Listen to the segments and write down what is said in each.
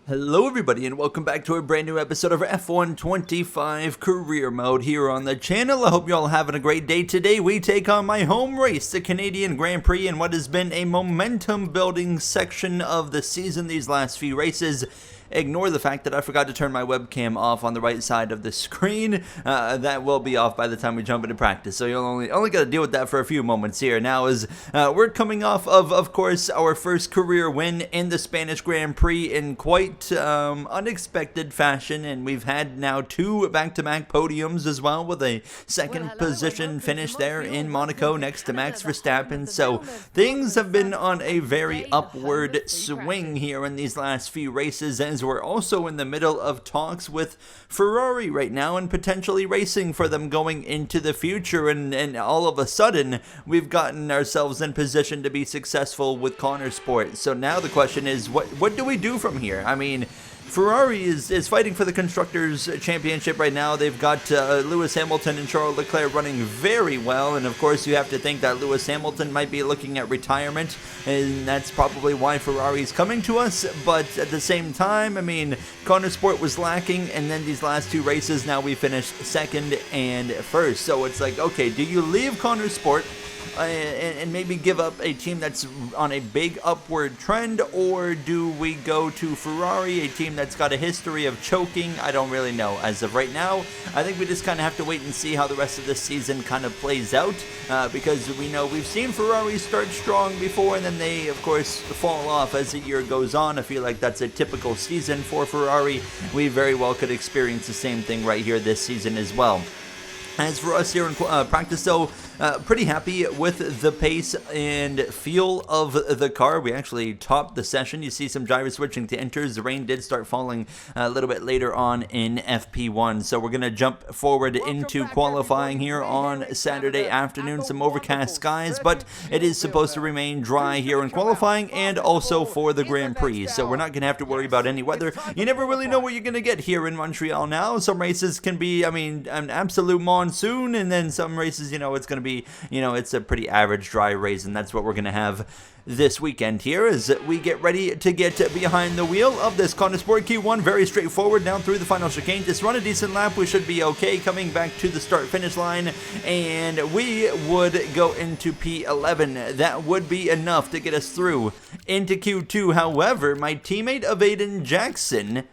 Hello everybody and welcome back to a brand new episode of F1 25 Career Mode here on the channel. I hope you all having a great day. Today we take on my home race, the Canadian Grand Prix, in what has been a momentum building section of the season these last few races. Ignore the fact that I forgot to turn my webcam off on the right side of the screen. That will be off by the time we jump into practice, so you'll only got to deal with that for a few moments here. Now, as we're coming off of course, our first career win in the Spanish Grand Prix in quite unexpected fashion, and we've had now two back-to-back podiums as well, with a second position finish there in Monaco next to Max Verstappen. So things have been on a very upward swing here in these last few races, as we're also in the middle of talks with Ferrari right now and potentially racing for them going into the future, and all of a sudden we've gotten ourselves in position to be successful with Connor Sport. So now the question is, what do we do from here? I mean, Ferrari is fighting for the Constructors' Championship right now. They've got Lewis Hamilton and Charles Leclerc running very well, and of course you have to think that Lewis Hamilton might be looking at retirement, and that's probably why Ferrari's coming to us. But at the same time, I mean, Connor Sport was lacking, and then these last two races, now we finished second and first. So it's like, okay, do you leave Connor Sport and maybe give up a team that's on a big upward trend, or do we go to Ferrari, a team that's got a history of choking? I don't really know. As of right now, I think we just kind of have to wait and see how the rest of this season kind of plays out, because we know we've seen Ferrari start strong before, and then they, of course, fall off as the year goes on. I feel like that's a typical season for Ferrari. We very well could experience the same thing right here this season as well. As for us here in practice, though, pretty happy with the pace and feel of the car. We actually topped the session. You see some gyro switching to inters. The rain did start falling a little bit later on in FP1. So we're going to jump forward into qualifying here on Saturday afternoon. Some overcast skies, but it is supposed to remain dry here in qualifying and also for the Grand Prix. So we're not going to have to worry about any weather. You never really know what you're going to get here in Montreal now. Some races can be, I mean, an absolute monsoon, and then some races, you know, it's going to be, you know, it's a pretty average dry race, and that's what we're going to have this weekend here as we get ready to get behind the wheel of this Connor Sport Q1. Very straightforward down through the final chicane. Just run a decent lap, we should be okay coming back to the start finish line, and we would go into P11. That would be enough to get us through into Q2. However, my teammate of Aiden Jackson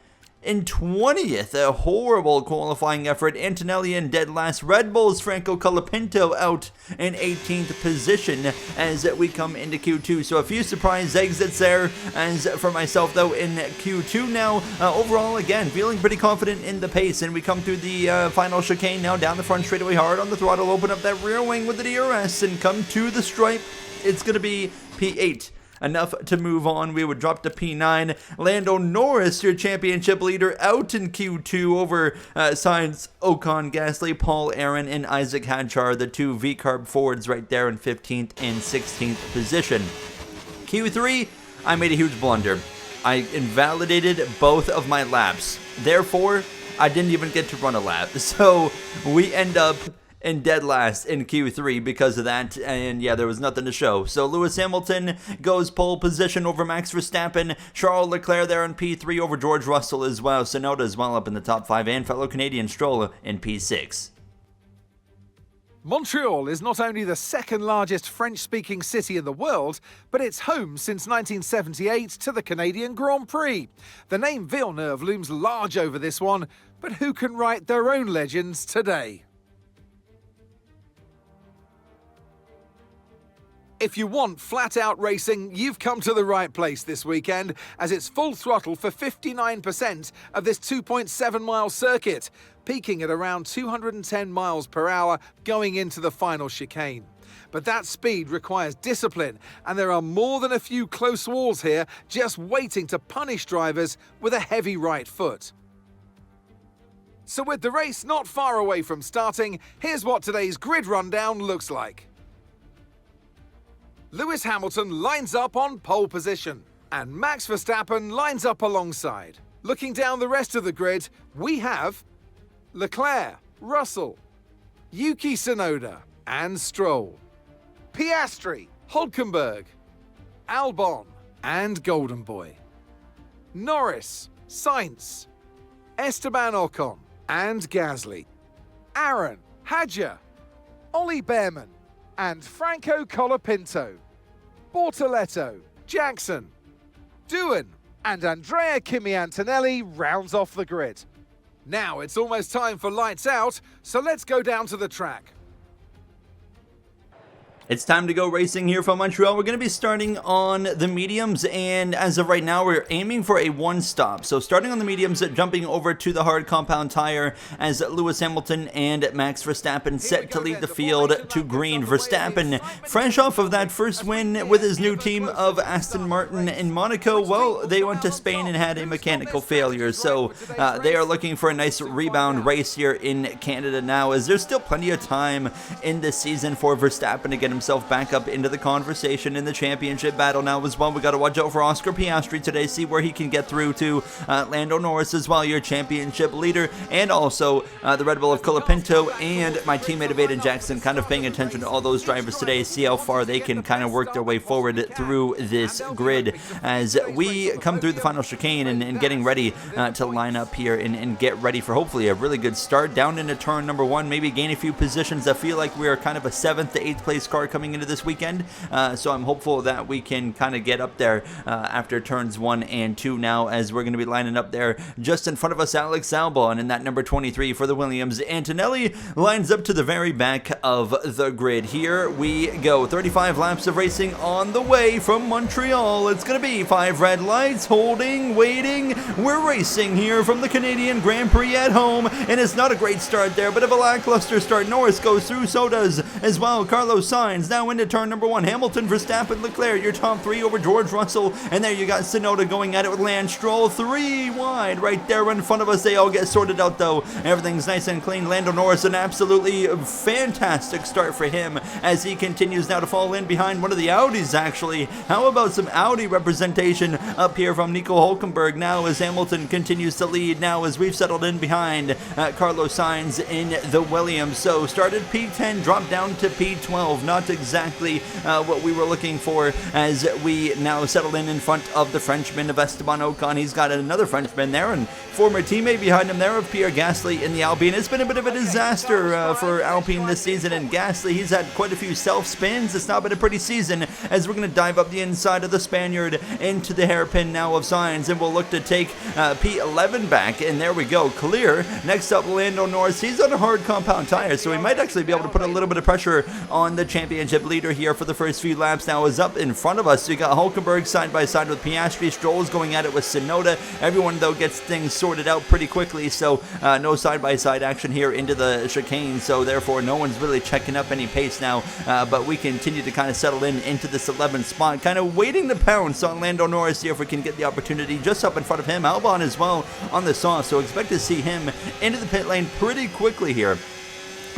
in 20th, a horrible qualifying effort. Antonelli in dead last. Red Bull's Franco Colapinto out in 18th position as we come into Q2. So a few surprise exits there. As for myself, though, in Q2 now, overall, again, feeling pretty confident in the pace. And we come through the final chicane now, down the front straightaway hard on the throttle, open up that rear wing with the DRS and come to the stripe. It's going to be P8. Enough to move on. We would drop to P9. Lando Norris, your championship leader, out in Q2 over Sainz, Ocon, Gasly, Paul Aaron, and Isaac Hadjar, the two V-Carb Fords right there in 15th and 16th position. Q3, I made a huge blunder. I invalidated both of my laps. Therefore, I didn't even get to run a lap. So we end up in dead last in Q3 because of that, and yeah, there was nothing to show. So Lewis Hamilton goes pole position over Max Verstappen, Charles Leclerc there in P3 over George Russell as well, Tsunoda as well up in the top 5, and fellow Canadian Stroll in P6. Montreal is not only the second largest French-speaking city in the world, but it's home since 1978 to the Canadian Grand Prix. The name Villeneuve looms large over this one, but who can write their own legends today? If you want flat-out racing, you've come to the right place this weekend, as it's full throttle for 59% of this 2.7-mile circuit, peaking at around 210 miles per hour going into the final chicane. But that speed requires discipline, and there are more than a few close walls here just waiting to punish drivers with a heavy right foot. So with the race not far away from starting, here's what today's grid rundown looks like. Lewis Hamilton lines up on pole position, and Max Verstappen lines up alongside. Looking down the rest of the grid, we have Leclerc, Russell, Yuki Tsunoda, and Stroll, Piastri, Hülkenberg, Albon, and Golden Boy, Norris, Sainz, Esteban Ocon and Gasly, Aaron, Hadjar, Ollie Behrman and Franco Colapinto, Bortoletto, Jackson, Doohan and Andrea Kimi Antonelli rounds off the grid. Now it's almost time for lights out, so let's go down to the track. It's time to go racing here from Montreal. We're going to be starting on the mediums, and as of right now, we're aiming for a one-stop. So starting on the mediums, jumping over to the hard compound tire as Lewis Hamilton and Max Verstappen set to lead the field to green. Verstappen, fresh off of that first win with his new team of Aston Martin in Monaco, well, they went to Spain and had a mechanical failure. So they are looking for a nice rebound race here in Canada now, as there's still plenty of time in this season for Verstappen to get himself back up into the conversation in the championship battle now as well. We got to watch out for Oscar Piastri today, see where he can get through to Lando Norris as well, your championship leader, and also the Red Bull of Colapinto and my teammate of Aiden Jackson, kind of paying attention to all those drivers today, see how far they can kind of work their way forward through this grid as we come through the final chicane and getting ready to line up here and get ready for hopefully a really good start down into turn number 1, maybe gain a few positions. I feel like we are kind of a 7th to 8th place car coming into this weekend, so I'm hopeful that we can kind of get up there after turns 1 and 2 now, as we're going to be lining up there just in front of us. Alex Albon in that number 23 for the Williams. Antonelli lines up to the very back of the grid. Here we go, 35 laps of racing on the way from Montreal. It's going to be 5 red lights, holding, waiting. We're racing here from the Canadian Grand Prix at home, and it's not a great start there, but a lackluster start. Norris goes through, so does as well Carlos Sainz. Now into turn number 1, Hamilton, Verstappen, Leclerc, your top 3 over George Russell, and there you got Tsunoda going at it with Lance Stroll, 3 wide right there in front of us. They all get sorted out though. Everything's nice and clean. Lando Norris, an absolutely fantastic start for him as he continues now to fall in behind one of the Audis actually. How about some Audi representation up here from Nico Hülkenberg now as Hamilton continues to lead now as we've settled in behind Carlos Sainz in the Williams. So started P10, dropped down to P12, not exactly what we were looking for as we now settle in front of the Frenchman of Esteban Ocon. He's got another Frenchman there and former teammate behind him there of Pierre Gasly in the Alpine. It's been a bit of a disaster for Alpine this season, and Gasly, he's had quite a few self-spins. It's not been a pretty season as we're going to dive up the inside of the Spaniard into the hairpin now of Sainz, and we'll look to take P11 back, and there we go, clear. Next up, Lando Norris. He's on a hard compound tire, so he might actually be able to put a little bit of pressure on the championship leader here for the first few laps. Now is up in front of us. So you got Hülkenberg side by side with Piastri. Stroll's going at it with Tsunoda. Everyone though gets things sorted out pretty quickly, so no side by side action here into the chicane, so therefore no one's really checking up any pace now, but we continue to kind of settle in into this 11th spot, kind of waiting to pounce on Lando Norris here if we can get the opportunity. Just up in front of him, Albon as well on the sauce, so expect to see him into the pit lane pretty quickly here.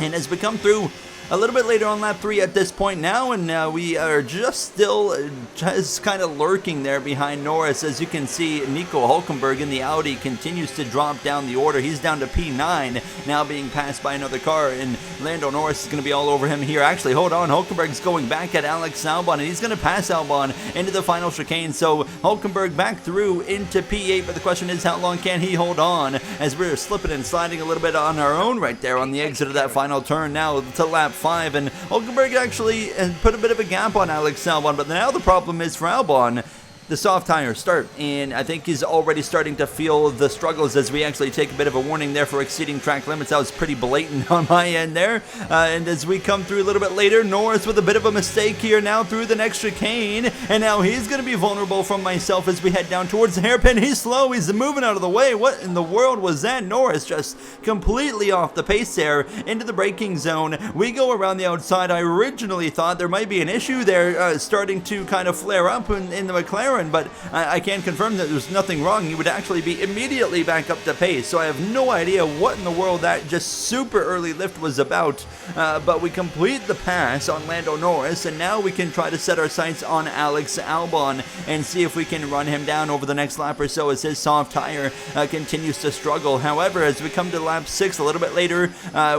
And as we come through a little bit later on lap 3 at this point now, and we are just still just kind of lurking there behind Norris. As you can see, Nico Hülkenberg in the Audi continues to drop down the order. He's down to P9, now being passed by another car, and Lando Norris is going to be all over him here. Actually, hold on, Hülkenberg's going back at Alex Albon, and he's going to pass Albon into the final chicane, so Hülkenberg back through into P8, but the question is how long can he hold on, as we're slipping and sliding a little bit on our own right there on the exit of that final turn now to lap 5, and Hülkenberg actually put a bit of a gap on Alex Albon, but now the problem is for Albon, the soft tires start, and I think he's already starting to feel the struggles as we actually take a bit of a warning there for exceeding track limits. That was pretty blatant on my end there, and as we come through a little bit later, Norris with a bit of a mistake here now through the next chicane, and now he's going to be vulnerable from myself as we head down towards the hairpin. He's slow, he's moving out of the way. What in the world was that? Norris just completely off the pace there into the braking zone. We go around the outside. I originally thought there might be an issue there starting to kind of flare up in the McLaren, but I can confirm that there's nothing wrong. He would actually be immediately back up to pace, so I have no idea what in the world that just super early lift was about, but we complete the pass on Lando Norris, and now we can try to set our sights on Alex Albon and see if we can run him down over the next lap or so as his soft tire continues to struggle. However, as we come to lap 6 a little bit later,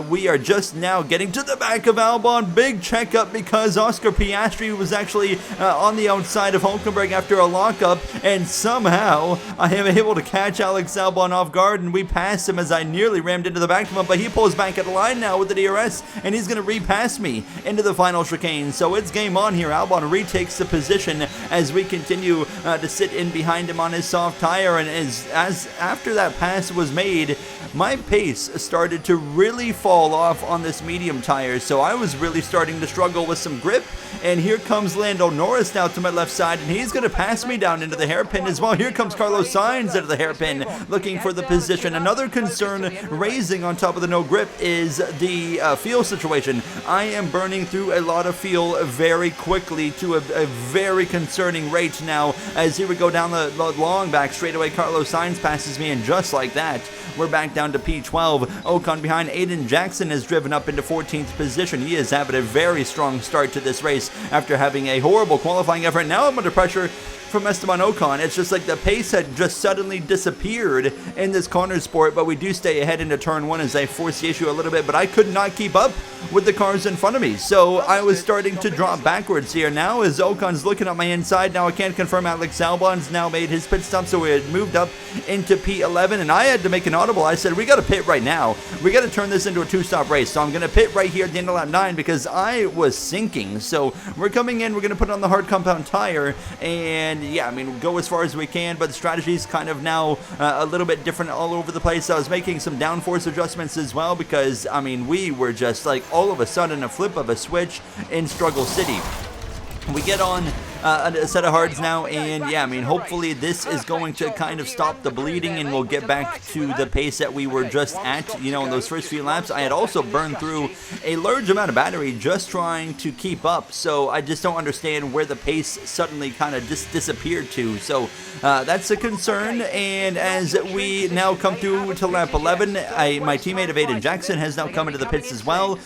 we are just now getting to the back of Albon. Big checkup because Oscar Piastri was actually on the outside of Hülkenberg after a a lockup, and somehow I am able to catch Alex Albon off guard, and we pass him as I nearly rammed into the back of him, but he pulls back at the line now with the DRS, and he's going to repass me into the final chicane. So it's game on here. Albon retakes the position as we continue to sit in behind him on his soft tire, and as after that pass was made, my pace started to really fall off on this medium tire, so I was really starting to struggle with some grip. And here comes Lando Norris now to my left side, and he's going to pass me down into the hairpin as well. Here comes Carlos Sainz out of the hairpin, looking for the position. Another concern raising on top of the no grip is the fuel situation. I am burning through a lot of fuel very quickly to a very concerning rate now, as here we go down the long back straightaway. Carlos Sainz passes me, and just like that, we're back down to P12. Ocon behind Aiden Jackson has driven up into 14th position. He is having a very strong start to this race after having a horrible qualifying effort. Now I'm under pressure from Esteban Ocon. It's just like the pace had just suddenly disappeared in this corner sport, but we do stay ahead into turn 1 as I force the issue a little bit, but I could not keep up with the cars in front of me, so I was starting to drop backwards here. Now as Ocon's looking at my inside, now I can't confirm Alex Albon's now made his pit stop, so we had moved up into P11, and I had to make an audible. I said, we got to pit right now. We got to turn this into a 2-stop race, so I'm going to pit right here at the end of lap 9 because I was sinking. So we're coming in, we're going to put on the hard compound tire, and yeah, I mean, go as far as we can, but the strategy's kind of now a little bit different all over the place. I was making some downforce adjustments as well because, I mean, we were just like all of a sudden a flip of a switch in Struggle City. We get on a set of hards now, and yeah, I mean, hopefully this is going to kind of stop the bleeding and we'll get back to the pace that we were just at, you know, in those first few laps. I had also burned through a large amount of battery just trying to keep up, so I just don't understand where the pace suddenly kind of just disappeared to. So that's a concern, and as we now come through to lap 11, my teammate of Aiden Jackson has now come into the pits as well,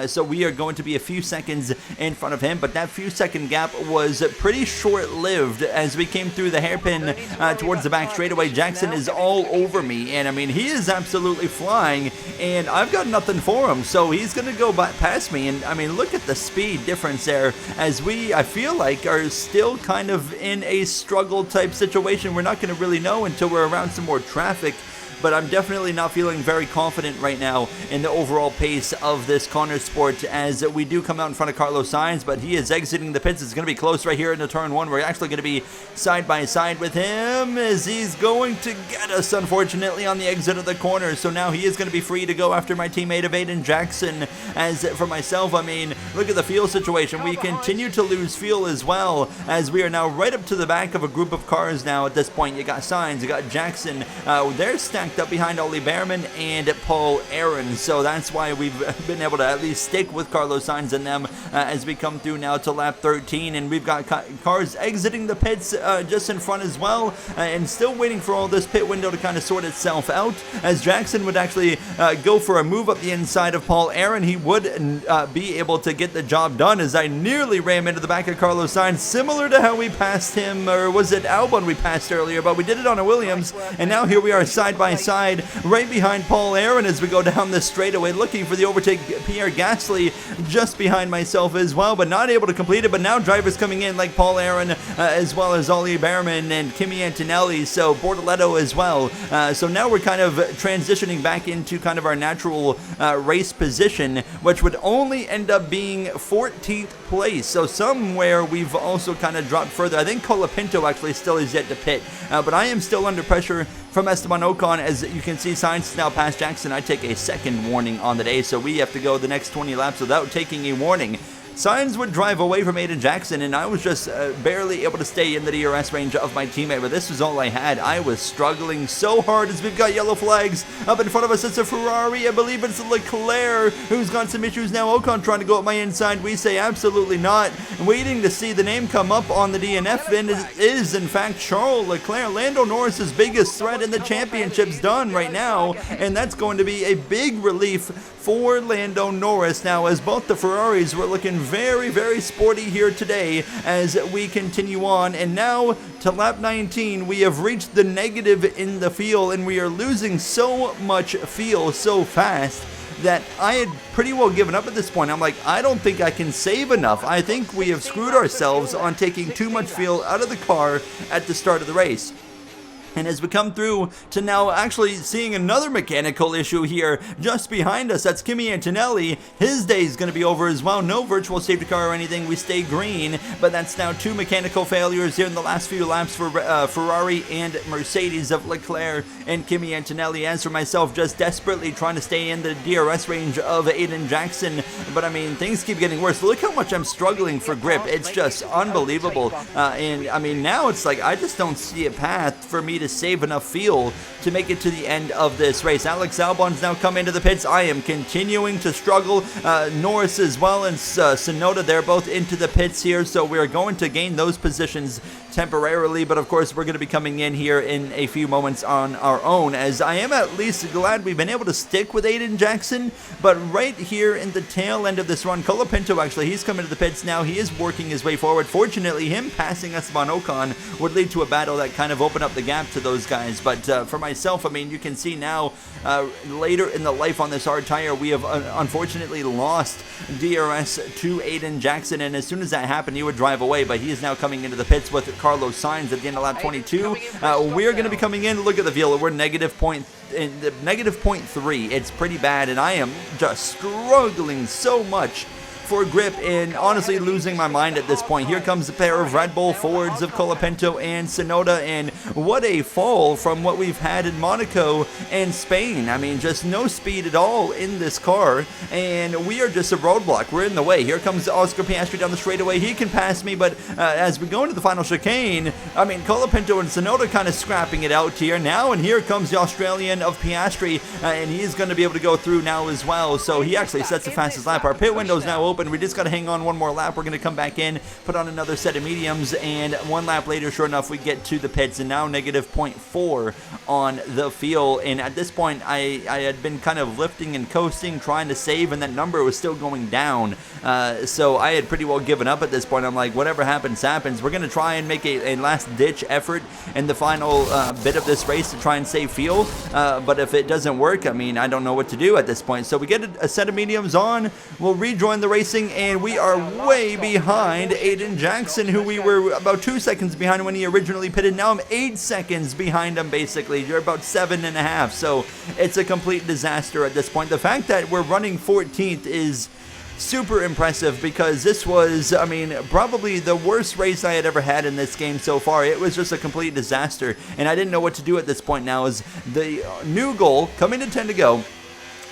so we are going to be a few seconds in front of him, but that few second gap was pretty short-lived as we came through the hairpin towards the back straightaway. Jackson is all over me, and I mean, he is absolutely flying, and I've got nothing for him, so he's going to go past me. And I mean, look at the speed difference there, as I feel like, are still kind of in a struggle type situation. We're not going to really know until we're around some more traffic, but I'm definitely not feeling very confident right now in the overall pace of this corner sport, as we do come out in front of Carlos Sainz, but he is exiting the pits. It's going to be close right here into turn 1. We're actually going to be side by side with him as he's going to get us, unfortunately, on the exit of the corner. So now he is going to be free to go after my teammate of Aiden Jackson. As for myself, I mean, look at the fuel situation. We continue to lose fuel as well, as we are now right up to the back of a group of cars now at this point. You got Sainz, you got Jackson. They're stacked up behind Ollie Behrman and Paul Aaron, so that's why we've been able to at least stick with Carlos Sainz and them as we come through now to lap 13, and we've got cars exiting the pits just in front as well, and still waiting for all this pit window to kind of sort itself out, as Jackson would actually go for a move up the inside of Paul Aaron. He would be able to get the job done, as I nearly ran into the back of Carlos Sainz, similar to how we passed him, or was it Albon we passed earlier, but we did it on a Williams, and now here we are side by side right behind Paul Aaron as we go down this straightaway, looking for the overtake. Pierre Gasly just behind myself as well, but not able to complete it. But now drivers coming in like Paul Aaron as well as Ollie Behrman and Kimi Antonelli, so Bortoletto as well. So now we're kind of transitioning back into kind of our natural race position, which would only end up being 14th place. So somewhere we've also kind of dropped further. I think Colapinto actually still is yet to pit, but I am still under pressure from Esteban Ocon. As you can see, Sainz now past Jackson. I take a second warning on the day, so we have to go the next 20 laps without taking a warning. Sainz would drive away from Aiden Jackson, and I was just barely able to stay in the DRS range of my teammate, but this was all I had. I was struggling so hard as we've got yellow flags up in front of us. It's a Ferrari. I believe it's Leclerc who's got some issues now. Ocon trying to go up my inside. We say absolutely not. Waiting to see the name come up on the DNF, and it is in fact Charles Leclerc. Lando Norris's biggest threat in the championship's done right now, and that's going to be a big relief for Lando Norris now, as both the Ferraris were looking very, very sporty here today as we continue on. And now to lap 19, we have reached the negative in the fuel, and we are losing so much fuel so fast that I had pretty well given up at this point. I'm like, I don't think I can save enough. I think we have screwed ourselves on taking too much fuel out of the car at the start of the race. And as we come through to now actually seeing another mechanical issue here just behind us, that's Kimi Antonelli. His day is going to be over as well. No virtual safety car or anything. We stay green, but that's now 2 mechanical failures here in the last few laps for Ferrari and Mercedes of Leclerc and Kimi Antonelli. As for myself, just desperately trying to stay in the DRS range of Aiden Jackson, but I mean, things keep getting worse. Look how much I'm struggling for grip. It's just unbelievable. And I mean, now it's like I just don't see a path for me to save enough fuel to make it to the end of this race. Alex Albon's now come into the pits. I am continuing to struggle. Norris as well and Tsunoda, they're both into the pits here, so we're going to gain those positions temporarily, but of course we're going to be coming in here in a few moments on our own, as I am at least glad we've been able to stick with Aiden Jackson. But right here in the tail end of this run, Colapinto, actually, he's coming to the pits now. He is working his way forward. Fortunately, him passing Esteban Ocon would lead to a battle that kind of opened up the gap to those guys. But for myself, I mean, you can see now later in the life on this hard tire, we have unfortunately lost DRS to Aiden Jackson, and as soon as that happened, he would drive away, but he is now coming into the pits with Carlos Sainz at the end of lap 22. We're going to be coming in. Look at the fuel. We're negative 0.3. It's pretty bad, and I am just struggling so much for grip and honestly losing my mind at this point. Here comes a pair of Red Bull Fords of Colapinto and Tsunoda, and what a fall from what we've had in Monaco and Spain. I mean, just no speed at all in this car, and we are just a roadblock. We're in the way. Here comes Oscar Piastri down the straightaway. He can pass me, but as we go into the final chicane, I mean, Colapinto and Tsunoda kind of scrapping it out here now, and here comes the Australian of Piastri, and he's going to be able to go through now as well, so he actually sets the fastest lap. Our pit window is now open. We just got to hang on one more lap. We're going to come back in, put on another set of mediums, and one lap later, sure enough, we get to the pits, and now negative 0.4 on the fuel. And at this point, I had been kind of lifting and coasting, trying to save, and that number was still going down. So I had pretty well given up at this point. I'm like, whatever happens, happens. We're going to try and make a last-ditch effort in the final bit of this race to try and save fuel. But if it doesn't work, I mean, I don't know what to do at this point. So we get a set of mediums on. We'll rejoin the racing, and we are way behind Aiden Jackson, who we were about 2 seconds behind when he originally pitted. Now I'm 8 seconds behind him, basically. You're about 7.5, so it's a complete disaster at this point. The fact that we're running 14th is super impressive, because this was, I mean, probably the worst race I had ever had in this game so far. It was just a complete disaster, and I didn't know what to do at this point. Now is the new goal, coming to 10 to go.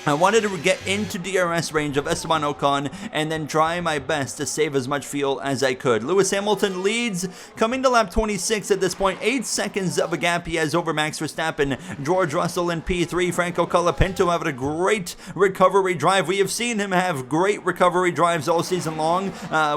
I wanted to get into DRS range of Esteban Ocon and then try my best to save as much fuel as I could. Lewis Hamilton leads, coming to lap 26 at this point. 8 seconds of a gap he has over Max Verstappen. George Russell in P3. Franco Colapinto having a great recovery drive. We have seen him have great recovery drives all season long.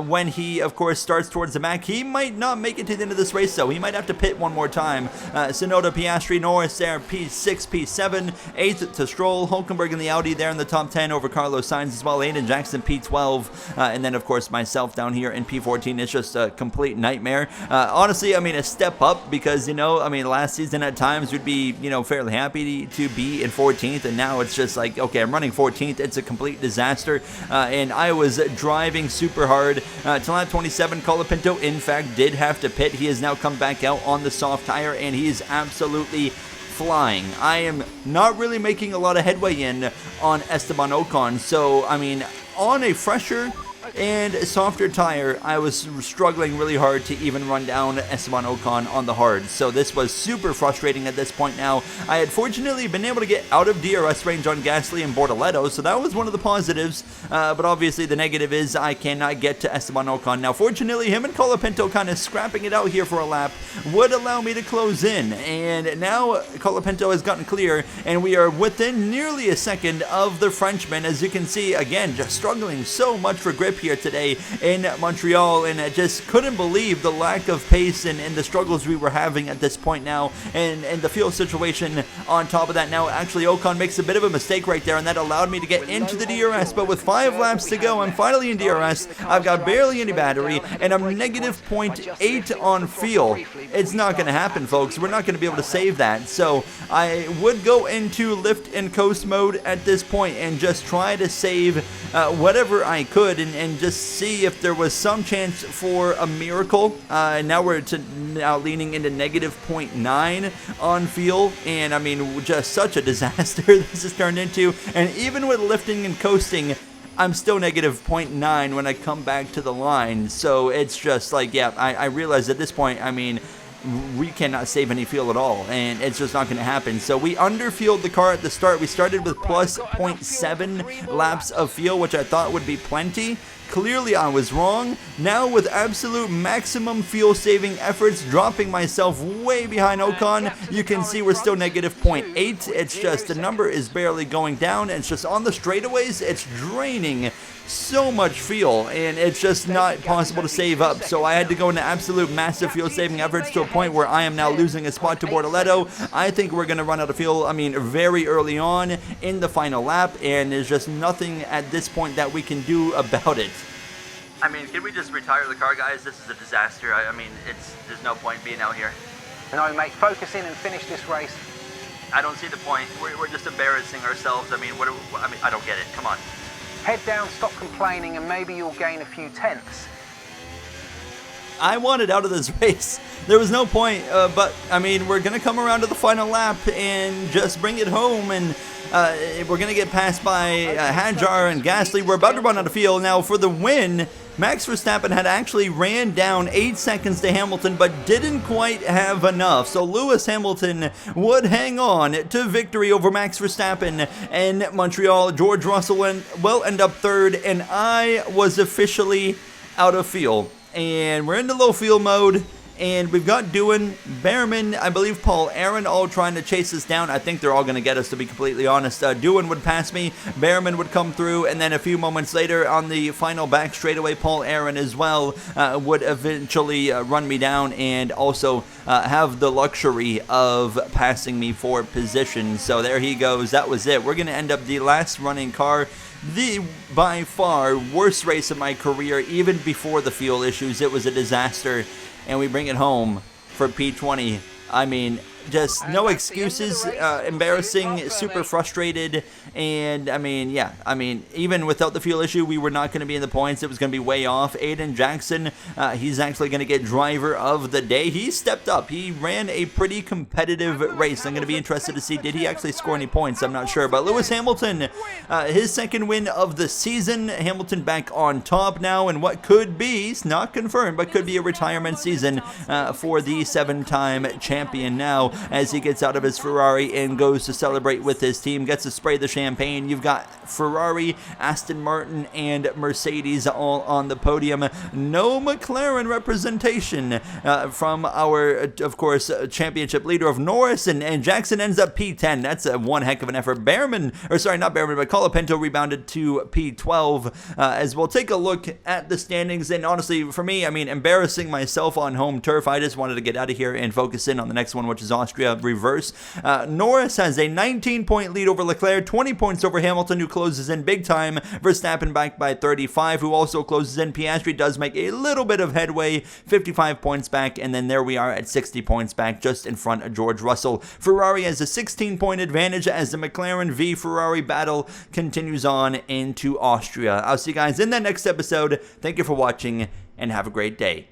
When he, of course, starts towards the back, he might not make it to the end of this race, though. He might have to pit one more time. Tsunoda, Piastri, Norris there, P6, P7. 8th to Stroll. Hulkenberg in the Audi there in the top 10 over Carlos Sainz as well. Aiden Jackson P12, and then of course myself down here in P14. It's just a complete nightmare. Honestly, I mean, a step up, because, you know, I mean, last season at times we'd be, you know, fairly happy to be in 14th, and now it's just like, okay, I'm running 14th. It's a complete disaster, and I was driving super hard till lap 27. Colapinto, in fact, did have to pit. He has now come back out on the soft tire, and he is absolutely flying. I am not really making a lot of headway in on Esteban Ocon, so I mean, on a fresher and softer tire, I was struggling really hard to even run down Esteban Ocon on the hard. So this was super frustrating at this point now. I had fortunately been able to get out of DRS range on Gasly and Bortoleto, so that was one of the positives. But obviously the negative is I cannot get to Esteban Ocon. Now fortunately, him and Colapinto kind of scrapping it out here for a lap would allow me to close in. And now Colapinto has gotten clear, and we are within nearly a second of the Frenchman. As you can see, again, just struggling so much for grip trip here today in Montreal, and I just couldn't believe the lack of pace and the struggles we were having at this point now, and the fuel situation on top of that. Now, actually, Ocon makes a bit of a mistake right there, and that allowed me to get into the DRS, but with 5 laps to go, I'm finally in DRS. I've got barely any battery, and I'm negative 0.8 on fuel. It's not going to happen, folks. We're not going to be able to save that, so I would go into lift and coast mode at this point and just try to save whatever I could, and just see if there was some chance for a miracle. Now we're now leaning into negative 0.9 on fuel, and I mean, just such a disaster this has turned into. And even with lifting and coasting, I'm still negative 0.9 when I come back to the line. So it's just like, yeah, I realize at this point, I mean, we cannot save any fuel at all, and it's just not going to happen. So we underfueled the car at the start. We started with plus 0.7 laps of fuel, which I thought would be plenty. Clearly I was wrong. Now with absolute maximum fuel saving efforts, dropping myself way behind Ocon, you can see we're still negative 0.8. It's just the number is barely going down, and it's just on the straightaways, it's draining so much fuel, and it's just not possible to save up. So I had to go into absolute massive fuel saving efforts to a point where I am now losing a spot to Bortoletto. I think we're going to run out of fuel, I mean, very early on in the final lap, and there's just nothing at this point that we can do about it. I mean, can we just retire the car, guys? This is a disaster. I mean, there's no point being out here. No, mate, focus in and finish this race. I don't see the point. We're just embarrassing ourselves. I mean, I don't get it. Come on. Head down, stop complaining, and maybe you'll gain a few tenths. I wanted out of this race. There was no point, but, I mean, we're going to come around to the final lap and just bring it home, and we're going to get passed by Hadjar and Gasly. We're about to run out of fuel. Now, for the win, Max Verstappen had actually ran down 8 seconds to Hamilton, but didn't quite have enough. So Lewis Hamilton would hang on to victory over Max Verstappen in Montreal. George Russell will end up third, and I was officially out of fuel. And we're into low fuel mode, and we've got Doohan, Behrman, I believe Paul Aaron, all trying to chase us down. I think they're all going to get us, to be completely honest. Doohan would pass me, Behrman would come through, and then a few moments later on the final back straightaway, Paul Aaron as well would eventually run me down, and also have the luxury of passing me for position. So there he goes. That was it. We're going to end up the last running car. The by far worst race of my career, even before the fuel issues. It was a disaster, and we bring it home for P20. I mean, just no excuses, embarrassing, super frustrated, and I mean, yeah, I mean, even without the fuel issue, we were not going to be in the points. It was going to be way off. Aiden Jackson, he's actually going to get driver of the day. He stepped up. He ran a pretty competitive race. I'm going to be interested to see, did he actually score any points? I'm not sure, but Lewis Hamilton, his second win of the season. Hamilton back on top now, and what could be, it's not confirmed, but could be a retirement season for the 7-time champion now, as he gets out of his Ferrari and goes to celebrate with his team, gets to spray the champagne. You've got Ferrari, Aston Martin, and Mercedes all on the podium. No McLaren representation from our, of course, championship leader of Norris, and Jackson ends up P10. That's one heck of an effort. Behrman, or sorry, not Behrman, but Colapinto rebounded to P12 as we'll take a look at the standings. And honestly, for me, I mean, embarrassing myself on home turf. I just wanted to get out of here and focus in on the next one, which is Austria reverse. Norris has a 19-point lead over Leclerc, 20 points over Hamilton, who closes in big time. Verstappen back by 35, who also closes in. Piastri does make a little bit of headway, 55 points back, and then there we are at 60 points back, just in front of George Russell. Ferrari has a 16-point advantage as the McLaren v Ferrari battle continues on into Austria. I'll see you guys in the next episode. Thank you for watching, and have a great day.